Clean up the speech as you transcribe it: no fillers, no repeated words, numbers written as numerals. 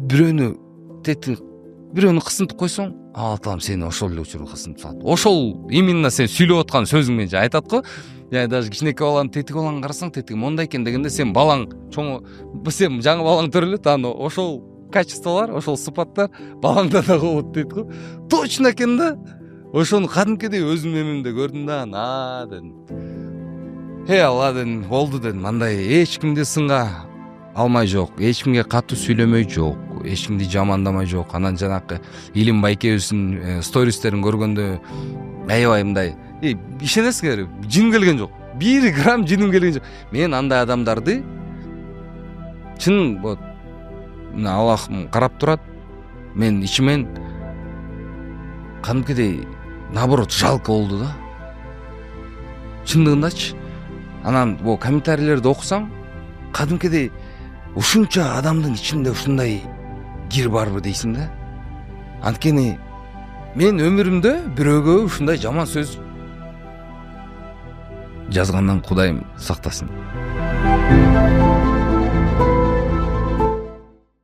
бирөөнү бирөөнү кысынтып койсоң, Алла таалам сени ошол эле учурда кысынтып салат. Ошол именно сен сүйлөп аткан сөзүң менен айтат го. Yani даже кичинекей баланы тетиги баланы карасаң, тетиги мондай экен дегенде сен балаң чоң, сен жаңы балаң төрөлөт, аны ошол качестволор, ошол сыпаттар балаңда да болот дейт го. Точно экен да. Ошону кадимкидей өзүмдүн эмимде көрдүм да, дедим. Алла дедим, болду дедим. Андай эч кимди сынга алмай жок, эч кимге катуу сүйлөмөй жок, эч кимди жамандамай жок. Анан жанакы Илим байкебиздин стористерин көргөндө аябай мындай ишенесиңерби, жиним келген жок. 1 грамм жиним келген жок. Мен андай адамдарды чын вот Аллахым карап турат. Мен ичимен кадимкидей наоборот жалко болду да. Чындыгындачы. Анан бул комментарийлерди окусаң, кадимкидей ушунча адамдын ичинде ушундай кир барбы дейсиң да. Анткени мен өмүрүмдө бирөөгө ушундай жаман сөз жазгандан Кудайым сактасын.